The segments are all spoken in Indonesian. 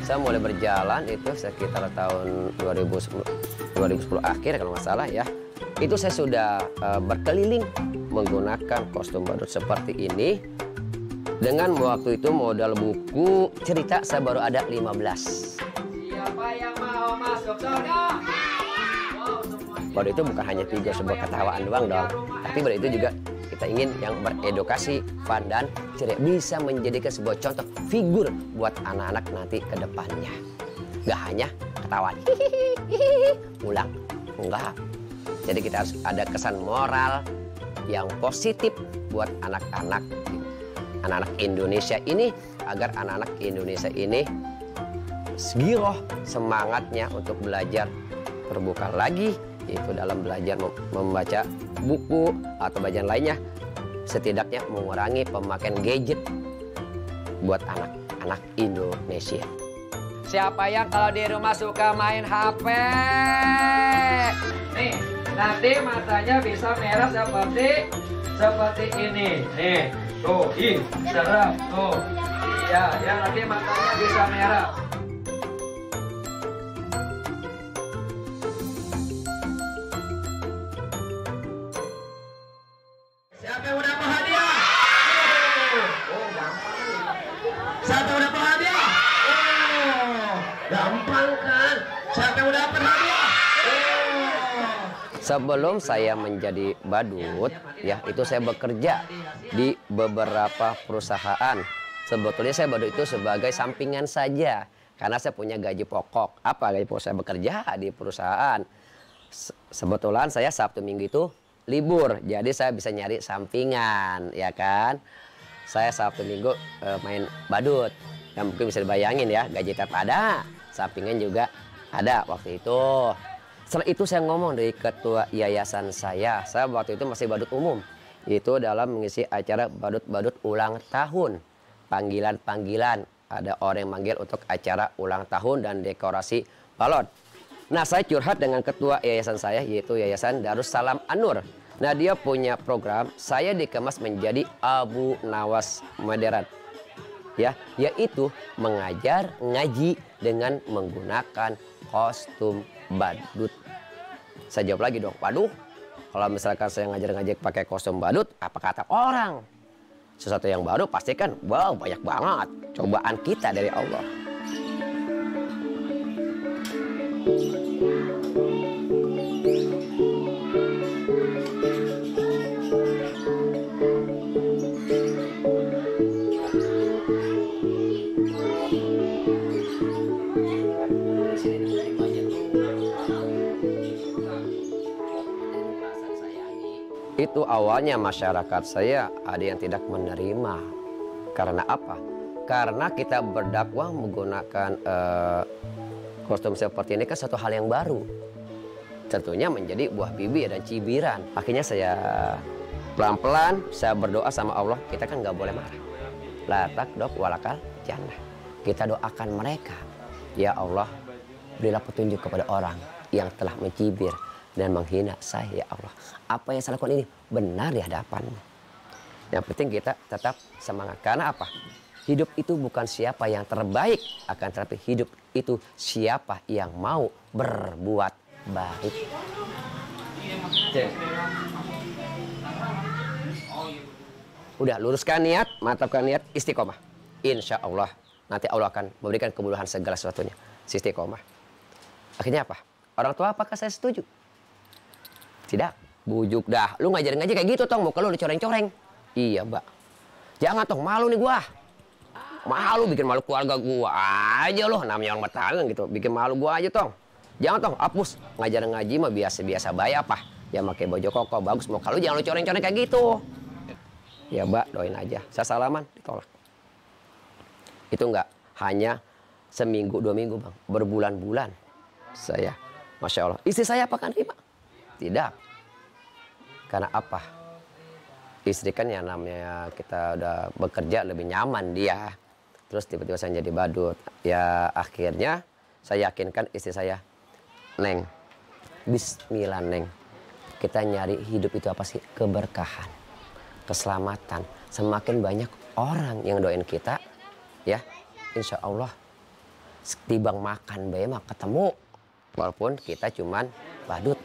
Saya mulai berjalan itu sekitar tahun 2010 akhir kalau nggak salah ya. Itu saya sudah berkeliling menggunakan kostum badut seperti ini. Dengan waktu itu modal buku cerita saya baru ada 15. Siapa yang mau masuk surga? Baru itu bukan hanya tiga sebuah ketawaan doang dong. Tapi baru itu juga kita ingin yang beredukasi, fun dan ceria, bisa menjadikan sebuah contoh figur buat anak-anak nanti ke depannya. Gak hanya ketawa pulang, enggak. Jadi kita harus ada kesan moral yang positif buat anak-anak Indonesia ini, agar anak-anak Indonesia ini giroh semangatnya untuk belajar terbuka lagi, yaitu dalam belajar membaca buku atau bacaan lainnya, setidaknya mengurangi pemakaian gadget buat anak-anak Indonesia. Siapa yang kalau di rumah suka main HP? Nih, nanti matanya bisa merah seperti ini. Nih, tuh, serap, tuh. Iya, ya nanti matanya bisa merah. Siapa yang udah dapat hadiah? Oh, gampang. Siapa yang udah dapat hadiah? Oh, gampang kan? Siapa yang udah dapat hadiah? Oh. Sebelum saya menjadi badut, ya itu saya bekerja di beberapa perusahaan. Sebetulnya saya badut itu sebagai sampingan saja, karena saya punya gaji pokok. Apa gaji pokok? Saya bekerja di perusahaan. Sebetulnya saya Sabtu Minggu itu libur, jadi saya bisa nyari sampingan, ya kan. Saya Sabtu Minggu main badut, yang mungkin bisa dibayangin ya, gaji tetap ada, sampingan juga ada waktu itu. Setelah itu saya ngomong dari ketua yayasan saya waktu itu masih badut umum, itu dalam mengisi acara badut-badut ulang tahun, panggilan-panggilan, ada orang yang manggil untuk acara ulang tahun dan dekorasi balon. Nah, saya curhat dengan ketua yayasan saya, yaitu Yayasan Darussalam An-Nur. Nah, dia punya program, saya dikemas menjadi Abu Nawas modern. Ya, yaitu mengajar ngaji dengan menggunakan kostum badut. Saya jawab lagi dong, waduh, kalau misalkan saya ngajar ngaji pakai kostum badut, apa kata orang? Sesuatu yang baru pastikan, wow, banyak banget cobaan kita dari Allah. Itu awalnya masyarakat saya ada yang tidak menerima. Karena apa? Karena kita berdakwah menggunakan kostum seperti ini kan satu hal yang baru. Tentunya menjadi buah bibir dan cibiran. Akhirnya saya pelan-pelan saya berdoa sama Allah, kita kan nggak boleh marah. La takdok walakal jannah. Kita doakan mereka, ya Allah, berilah petunjuk kepada orang yang telah mencibir dan menghina saya, ya Allah. Apa yang saya lakukan ini benar di hadapan-Mu. Yang penting kita tetap semangat. Karena apa? Hidup itu bukan siapa yang terbaik, akan tetapi hidup itu siapa yang mau berbuat baik. Udah, luruskan niat, mantapkan niat, istiqomah. Insya Allah nanti Allah akan memberikan kemudahan segala sesuatunya. Istiqomah. Akhirnya apa? Orang tua apakah saya setuju? Tidak, bujuk dah. Lu ngajarin ngaji kayak gitu, Tong. Muka lu dicoreng-coreng. Iya, Mbak. Jangan, Tong. Malu nih gua. Malu, bikin malu keluarga gua aja loh. Namanya orang Betawi gitu. Bikin malu gua aja, Tong. Jangan, Tong. Hapus. Ngajarin ngaji mah biasa-biasa baik apa. Ya pakai baju koko bagus. Muka lu jangan lu coreng-coreng kayak gitu. Ya, Mbak, doain aja. Saya salaman, ditolak. Itu enggak hanya seminggu, 2 minggu, Bang. Berbulan-bulan. Saya, Masya Allah. Istri saya apa kan, Pak? Tidak. Karena apa? Istri kan yang namanya kita udah bekerja lebih nyaman dia. Terus tiba-tiba saya jadi badut. Ya akhirnya saya yakinkan istri saya, Neng, bismillah Neng. Kita nyari hidup itu apa sih? Keberkahan, keselamatan. Semakin banyak orang yang doain kita, ya insya Allah Tibang makan bae mah ketemu. Walaupun kita cuman badut.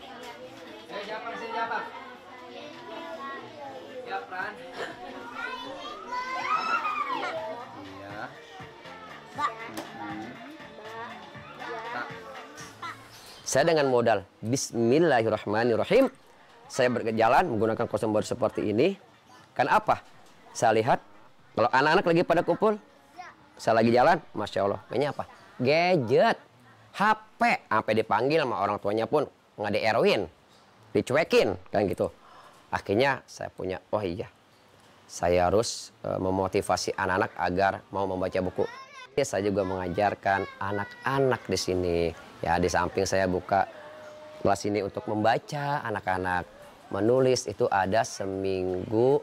Saya dengan modal Bismillahirrahmanirrahim, saya berjalan menggunakan kostum baru seperti ini. Kan apa? Saya lihat kalau anak-anak lagi pada kumpul, saya lagi jalan, Masya Allah, mainnya apa? Gadget, HP, sampai dipanggil sama orang tuanya pun nggak di-erwin, dicuekin, kan gitu. Akhirnya saya punya, oh iya, saya harus memotivasi anak-anak agar mau membaca buku. Saya juga mengajarkan anak-anak di sini. Ya, di samping saya buka kelas ini untuk membaca, anak-anak menulis itu ada seminggu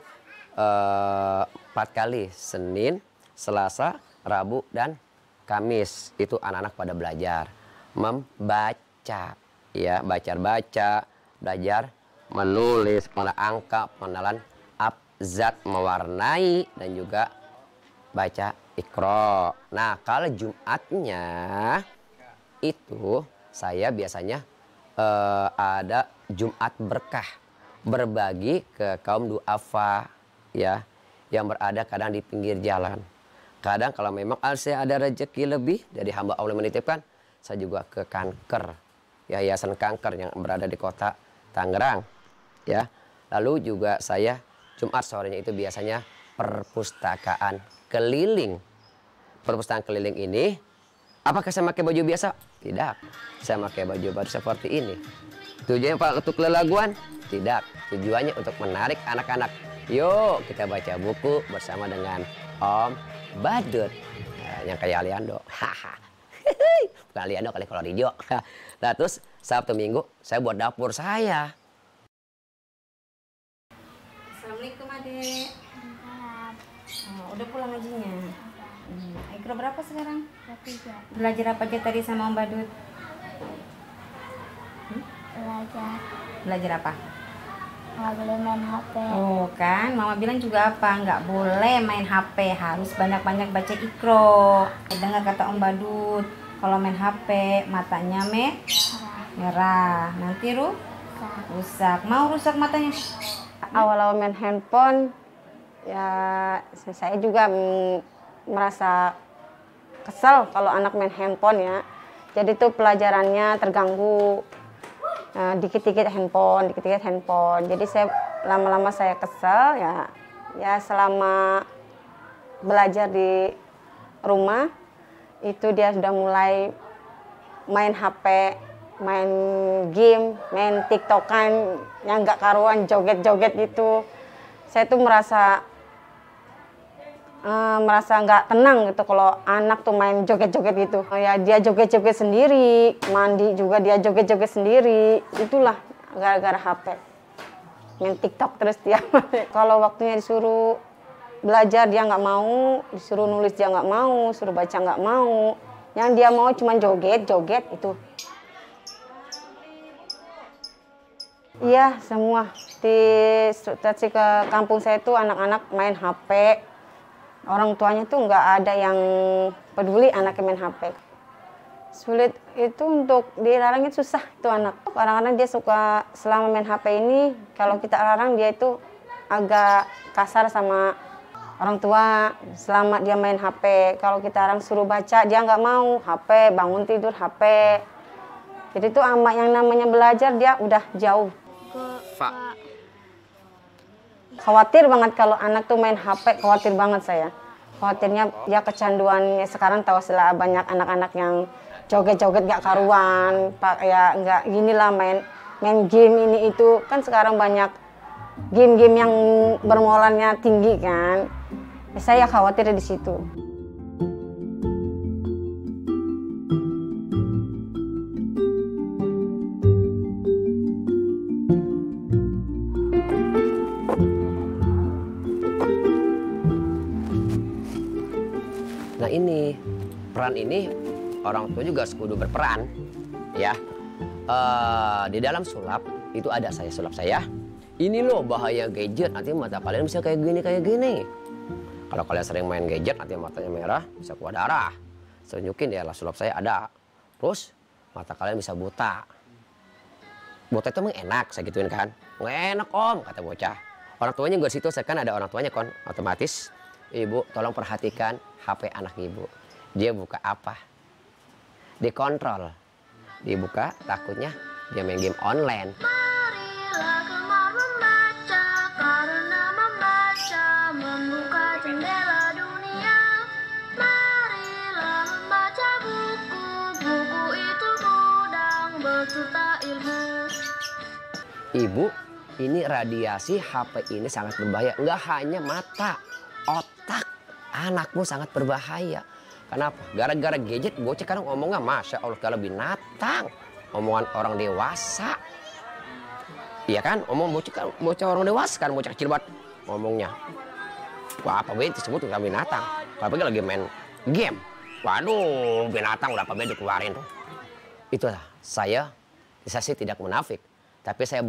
4 kali, Senin, Selasa, Rabu, dan Kamis. Itu anak-anak pada belajar membaca, ya, baca, belajar menulis, pengenalan angka, pengenalan abjad, mewarnai, dan juga baca Iqra. Nah, kalau Jumatnya itu saya biasanya ada Jumat berkah, berbagi ke kaum duafa, ya, yang berada kadang di pinggir jalan. Kadang kalau memang saya ada rezeki lebih dari hamba Allah menitipkan, saya juga ke kanker, yayasan kanker yang berada di kota Tangerang, ya. Lalu juga saya Jumat sorenya itu biasanya perpustakaan keliling. Perpustakaan keliling ini, apakah saya pakai baju biasa? Tidak, saya pakai baju baru seperti ini. Tujuannya Pak untuk lelaguan? Tidak, tujuannya untuk menarik anak-anak. Yuk kita baca buku bersama dengan Om Badut, yang kayak Aliando. Bukan Aliando kali, kalau Rijo. Nah, terus Sabtu Minggu saya buat dapur saya. Assalamualaikum Adek. Oh, udah pulang ngajinya? Iqra berapa sekarang? 3. Belajar apa aja tadi sama Om Badut? Belajar apa? Nggak boleh main HP. Oh kan, Mama bilang juga apa? Nggak boleh main HP, harus banyak-banyak baca Iqra. Dengar kata Om Badut, kalau main HP matanya merah, nanti rusak. Mau rusak matanya? Awal-awal main handphone, ya saya juga merasa kesel kalau anak main handphone ya. Jadi tuh pelajarannya terganggu. Dikit-dikit handphone. Jadi saya lama-lama saya kesel ya. Ya selama belajar di rumah itu dia sudah mulai main HP, main game, main TikTokan yang nggak karuan, joget-joget gitu. Saya tuh merasa nggak tenang gitu kalau anak tuh main joget-joget gitu. Ya dia joget-joget sendiri, mandi juga dia joget-joget sendiri. Itulah gara-gara HP. Main TikTok terus dia. Kalau waktunya disuruh belajar dia nggak mau, disuruh nulis dia nggak mau, suruh baca nggak mau. Yang dia mau cuma joget-joget itu. Iya, semua. Di ke kampung saya tuh anak-anak main HP. Orang tuanya tuh nggak ada yang peduli anaknya main HP. Sulit itu untuk dilarang, itu susah itu anak. Kadang-kadang dia suka selama main HP ini, kalau kita larang dia itu agak kasar sama orang tua selama dia main HP. Kalau kita larang suruh baca, dia nggak mau. HP, bangun tidur HP. Jadi tuh sama yang namanya belajar dia udah jauh. Khawatir banget kalau anak tuh main HP, khawatir banget saya. Khawatirnya ya kecanduan, ya sekarang tahu setelah banyak anak-anak yang joget-joget gak karuan, ya nggak gini lah main game ini itu. Kan sekarang banyak game-game yang bermolarnya tinggi kan. Ya, saya khawatir di situ. Nah ini, peran ini orang tua juga sekudu berperan, ya. Di dalam sulap itu ada sulap saya. Ini loh bahaya gadget, nanti mata kalian bisa kayak gini. Kalau kalian sering main gadget, nanti matanya merah, bisa keluar darah. Saya tunjukin ya sulap saya ada. Terus mata kalian bisa buta. Buta itu emang enak, saya gituin kan. Nggak enak om, kata bocah. Orang tuanya gue situ, saya kan ada orang tuanya kon. Otomatis, ibu tolong perhatikan HP anak ibu. Dia buka apa? Dikontrol. Dibuka, takutnya dia main game online. Marilah gemar membaca, karena membaca membuka jendela dunia. Marilah membaca buku, buku itu gudang berjuta ilmu. Ibu, ini radiasi HP ini sangat berbahaya. Nggak hanya mata, otak anakmu sangat berbahaya. Kenapa? Gara-gara gadget bocah kadang ngomongnya Masya Allah kalau binatang. Omongan orang dewasa. Iya kan? Omong bocah orang dewasa kan, bocah kecil banget ngomongnya. Wah apa beda disebut nggak binatang. Kalau pergi lagi main game. Waduh binatang udah apa beda dikeluarin tuh. Itulah saya sih tidak munafik. Tapi saya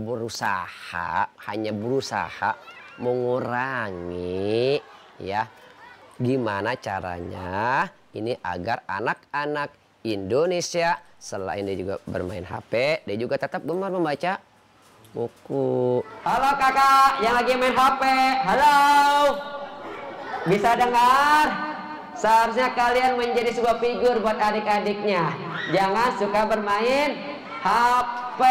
hanya berusaha mengurangi ya. Gimana caranya ini agar anak-anak Indonesia selain dia juga bermain HP, dia juga tetap gemar membaca buku. Halo kakak yang lagi main HP, halo. Bisa dengar? Seharusnya kalian menjadi sebuah figur buat adik-adiknya. Jangan suka bermain HP.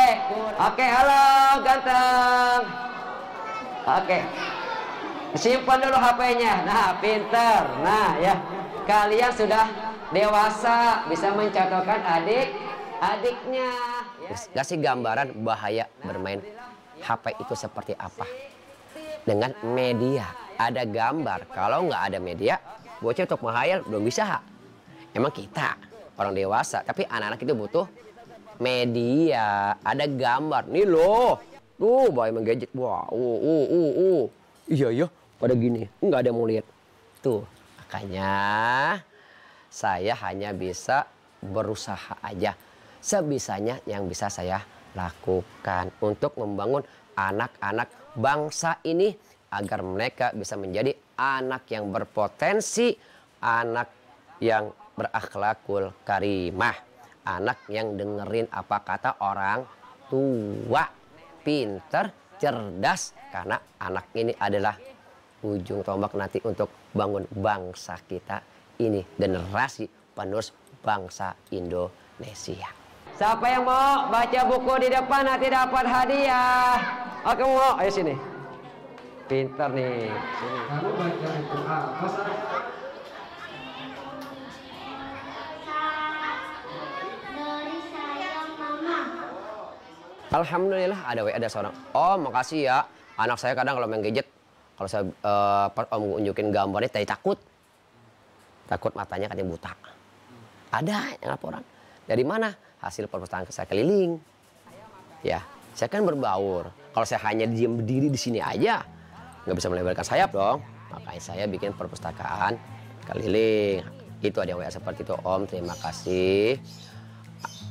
Oke, halo ganteng. Oke. Simpan dulu HP-nya. Nah, pinter. Nah, ya. Kalian sudah dewasa, bisa mencontohkan adik-adiknya. Kasih gambaran bahaya bermain HP itu seperti apa. Dengan media. Ada gambar. Kalau nggak ada media, bocah untuk menghayal belum bisa. Emang kita, orang dewasa. Tapi anak-anak itu butuh media. Ada gambar. Nih loh. Tuh, bahaya main gadget. Wah, Iya, iya. Pada gini, nggak ada yang mau lihat. Tuh, makanya saya hanya bisa berusaha aja. Sebisanya yang bisa saya lakukan untuk membangun anak-anak bangsa ini agar mereka bisa menjadi anak yang berpotensi, anak yang berakhlakul karimah, anak yang dengerin apa kata orang tua, pinter, cerdas, karena anak ini adalah ujung tombak nanti untuk bangun bangsa kita ini, generasi penerus bangsa Indonesia. Siapa yang mau baca buku di depan nanti dapat hadiah. Oke, mau? Ayo sini. Pintar nih. Sini. Kamu baca buku apa? Dari sayang mama. Alhamdulillah ada seorang. Oh, makasih ya. Anak saya kadang kalau main gadget, kalau saya om unjukin gambarnya tadi takut matanya katanya buta. Ada yang laporan. Dari mana? Hasil perpustakaan saya keliling. Ya, saya kan berbaur. Kalau saya hanya diam berdiri di sini aja, nggak bisa melebarkan sayap dong. Makanya saya bikin perpustakaan keliling. Itu ada WA seperti itu, Om. Terima kasih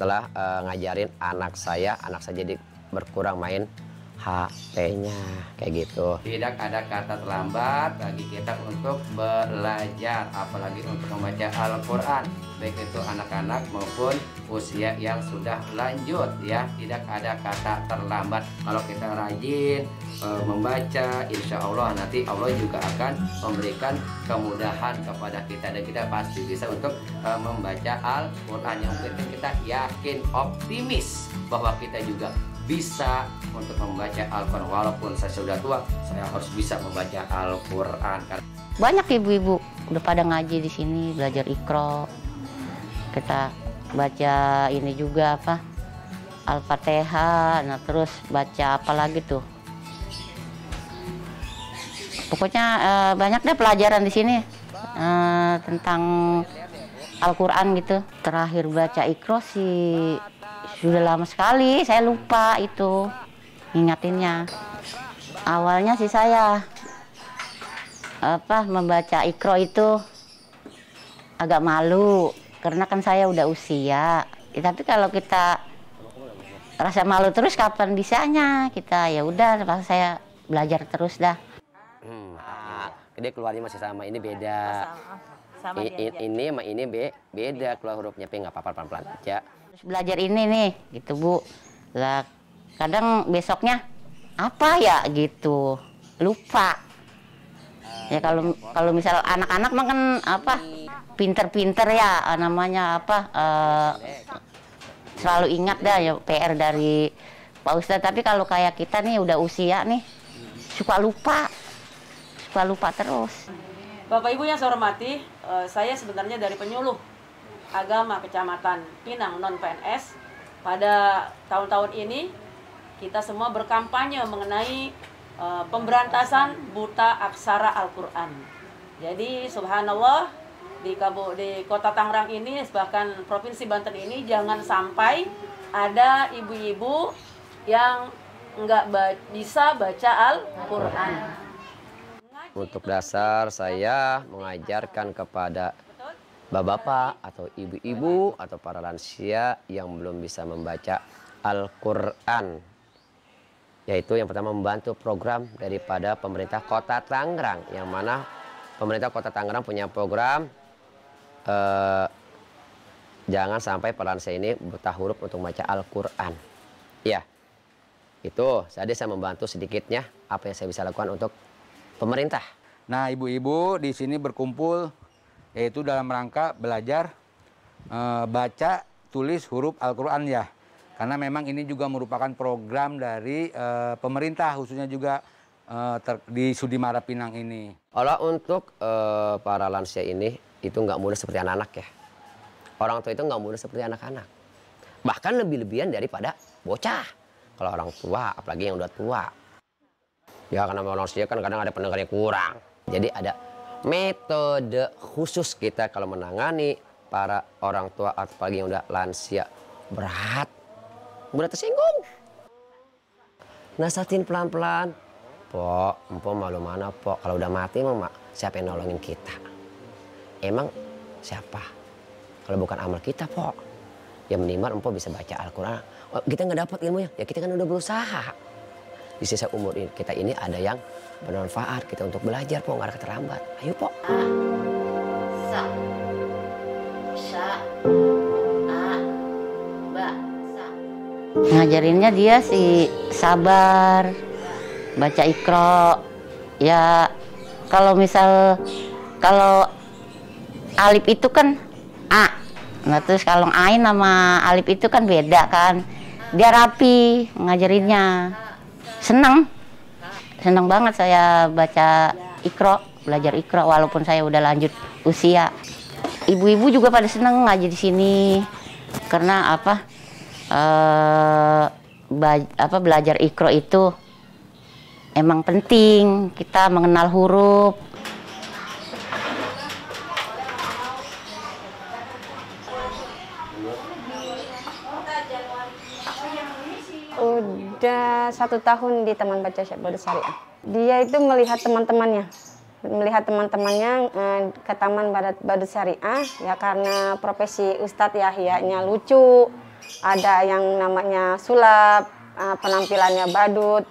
telah ngajarin anak saya jadi berkurang main HP-nya kayak gitu. Tidak ada kata terlambat bagi kita untuk belajar, apalagi untuk membaca Al-Quran, baik itu anak-anak maupun usia yang sudah lanjut ya. Tidak ada kata terlambat kalau kita rajin membaca, insya Allah nanti Allah juga akan memberikan kemudahan kepada kita dan kita pasti bisa untuk membaca Al-Quran. Yang penting kita yakin, optimis bahwa kita juga bisa untuk membaca Al-Quran. Walaupun saya sudah tua, saya harus bisa membaca Al-Quran. Banyak ibu-ibu udah pada ngaji di sini, belajar Iqra. Kita baca ini juga apa? Al-Fatihah. Nah, terus baca apa lagi tuh? Pokoknya banyak deh pelajaran di sini tentang Al-Quran gitu. Terakhir baca Iqra sih sudah lama sekali, saya lupa itu ingatinnya. Awalnya sih saya membaca Iqra itu agak malu karena kan saya udah usia. Tapi kalau kita rasa malu terus kapan bisanya kita, ya udah saya belajar terus dah. Dia keluarnya masih sama, ini beda. sama dia. Ini sama ini beda keluar hurufnya, tapi nggak apa-apa, pelan-pelan aja. Terus belajar ini nih, gitu Bu. Lah kadang besoknya apa ya gitu, lupa. Ya kalau misal anak-anak mah kan apa pinter-pinter ya namanya apa selalu ingat dah ya PR dari Pak Ustadz. Tapi kalau kayak kita nih udah usia nih suka lupa terus. Bapak Ibu yang saya hormati, saya sebenarnya dari penyuluh agama Kecamatan Pinang non PNS. Pada tahun-tahun ini kita semua berkampanye mengenai pemberantasan buta aksara Al-Quran. Jadi subhanallah di kota Tangerang ini, bahkan Provinsi Banten ini, jangan sampai ada ibu-ibu yang nggak bisa baca Al-Quran. Untuk dasar saya mengajarkan kepada bapak-bapak atau ibu-ibu atau para lansia yang belum bisa membaca Al-Quran, yaitu yang pertama membantu program daripada pemerintah Kota Tangerang, yang mana pemerintah Kota Tangerang punya program jangan sampai para lansia ini buta huruf untuk membaca Al-Quran. Ya, itu saya membantu sedikitnya apa yang saya bisa lakukan untuk pemerintah. Nah, ibu-ibu di sini berkumpul yaitu dalam rangka belajar baca tulis huruf Al-Quran ya. Karena memang ini juga merupakan program dari pemerintah, khususnya juga di Sudimara Pinang ini. Kalau untuk para lansia ini itu nggak mudah seperti anak-anak ya. Orang tua itu nggak mudah seperti anak-anak. Bahkan lebih-lebihan daripada bocah. Kalau orang tua, apalagi yang udah tua. Ya karena manusia kan kadang ada pendengarnya kurang. Jadi ada metode khusus kita kalau menangani para orang tua apalagi yang udah lansia berat, mudah tersinggung. Nasihatin pelan-pelan. Pok, empok malu mana pok? Kalau udah mati emang siapa yang nolongin kita? Emang siapa? Kalau bukan amal kita pok. Ya minimal empok bisa baca Al-Quran. Oh, kita nggak dapat ilmunya, ya kita kan udah berusaha. Di sisa umur kita ini ada yang bermanfaat kita untuk belajar, Pok, nggak ada keterlambat. Ayo, Pok. Ngajarinnya dia sih sabar, baca Iqra. Ya kalau alif itu kan A. Nah terus kalau Ain sama alif itu kan beda kan. Dia rapi ngajarinnya. Senang banget saya baca Iqra, belajar Iqra walaupun saya udah lanjut usia. Ibu-ibu juga pada senang ngaji di sini karena belajar Iqra itu emang penting, kita mengenal huruf. Udah 1 tahun di Taman Baca Syekh Badut Syariah. Dia itu melihat teman-temannya ke Taman Badut Syariah ya karena profesi Ustadz Yahya-nya lucu. Ada yang namanya sulap, penampilannya badut.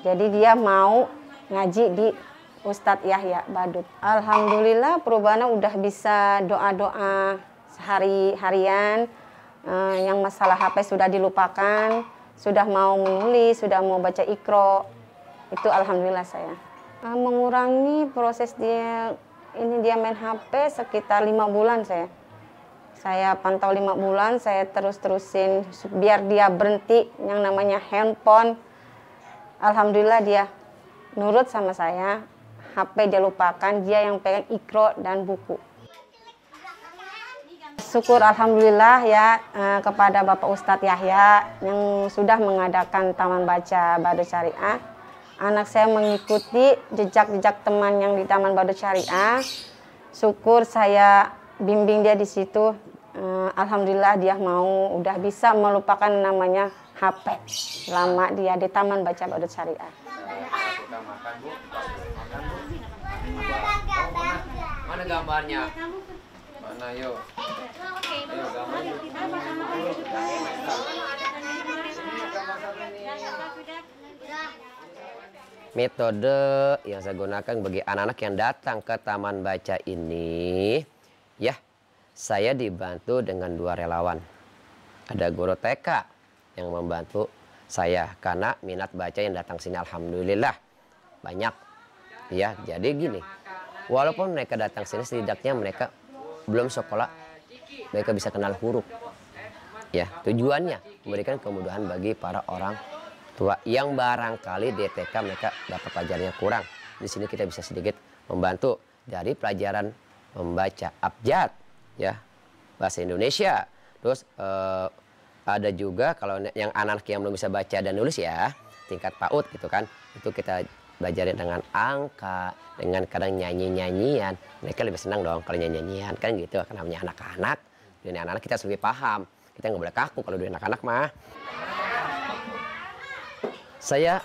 Jadi dia mau ngaji di Ustadz Yahya Badut. Alhamdulillah perubahannya udah bisa doa-doa harian. Yang masalah HP sudah dilupakan. Sudah mau menulis, sudah mau baca Iqra, itu alhamdulillah saya. Mengurangi proses dia main HP sekitar 5 bulan saya. Saya pantau 5 bulan, saya terusin biar dia berhenti yang namanya handphone. Alhamdulillah dia nurut sama saya, HP dia lupakan, dia yang pegang Iqra dan buku. Syukur alhamdulillah ya kepada Bapak Ustadz Yahya yang sudah mengadakan Taman Baca Badut Syariah. Anak saya mengikuti jejak-jejak teman yang di Taman Badut Syariah. Syukur saya bimbing dia di situ. Alhamdulillah dia udah bisa melupakan namanya HP selama dia di Taman Baca Badut Syariah. Mana gambarnya? Mana yuk? Metode yang saya gunakan bagi anak-anak yang datang ke Taman Baca ini, ya, saya dibantu dengan 2 relawan. Ada guru TK yang membantu saya karena minat baca yang datang sini alhamdulillah banyak. Ya, jadi gini. Walaupun mereka datang sini setidaknya mereka belum sekolah, mereka bisa kenal huruf. Ya, tujuannya memberikan kemudahan bagi para orang tua yang barangkali di TK mereka dapat pelajarannya kurang. Di sini kita bisa sedikit membantu dari pelajaran membaca abjad, ya, bahasa Indonesia. Terus ada juga kalau yang anak-anak yang belum bisa baca dan nulis ya, tingkat PAUD gitu kan, itu kita belajarin dengan angka, dengan kadang nyanyi-nyanyian. Mereka lebih senang dong kalau nyanyi-nyanyian kan gitu, karena namanya anak-anak. Dan anak-anak kita harus lebih paham. Kita nggak boleh kaku kalau dari anak-anak mah. Saya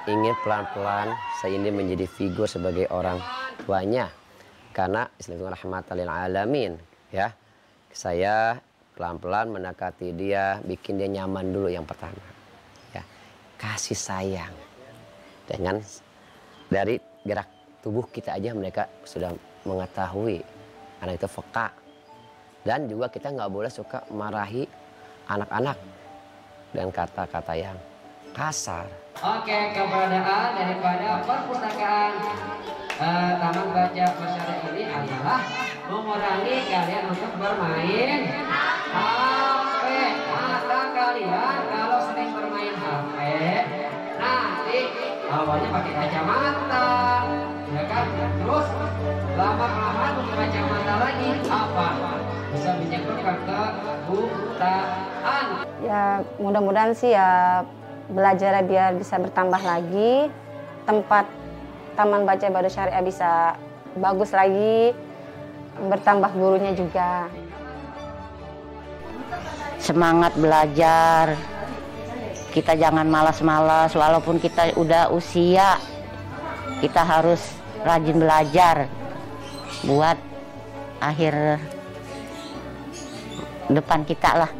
ingin pelan-pelan saya ini menjadi figur sebagai orang tuanya. Karena Islam rahmatan lil alamin, ya. Saya pelan-pelan mendekati dia, bikin dia nyaman dulu yang pertama. Ya. Kasih sayang. Dengan dari gerak tubuh kita aja mereka sudah mengetahui anak itu peka. Dan juga kita nggak boleh suka marahi anak-anak dengan kata-kata yang kasar. Oke, keberadaan daripada perpustakaan Taman Baca Masyarakat ini adalah mengurangi kalian untuk bermain HP. Maka kalian kalau sering bermain HP, nanti awalnya pakai kacamata, ya kan? Terus lama-lama pakai kacamata lagi, apa? Bisa menyebabkan kebutaan. Ya mudah-mudahan sih ya belajar biar bisa bertambah lagi, tempat Taman Baca Baru Syariah bisa bagus lagi, bertambah gurunya juga. Semangat belajar, kita jangan malas-malas, walaupun kita udah usia, kita harus rajin belajar buat akhir depan kita lah.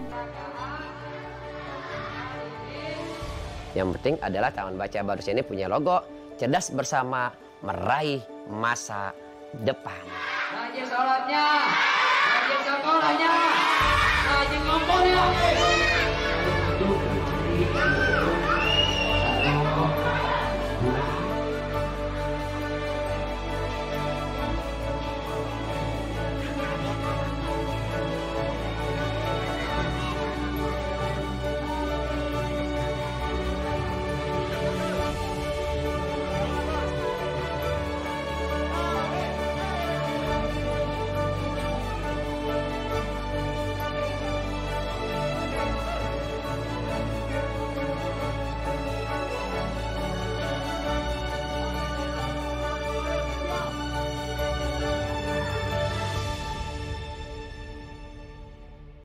Yang penting adalah Taman Baca Baru ini punya logo cerdas bersama meraih masa depan. Rajin sholatnya, rajin sekolahnya.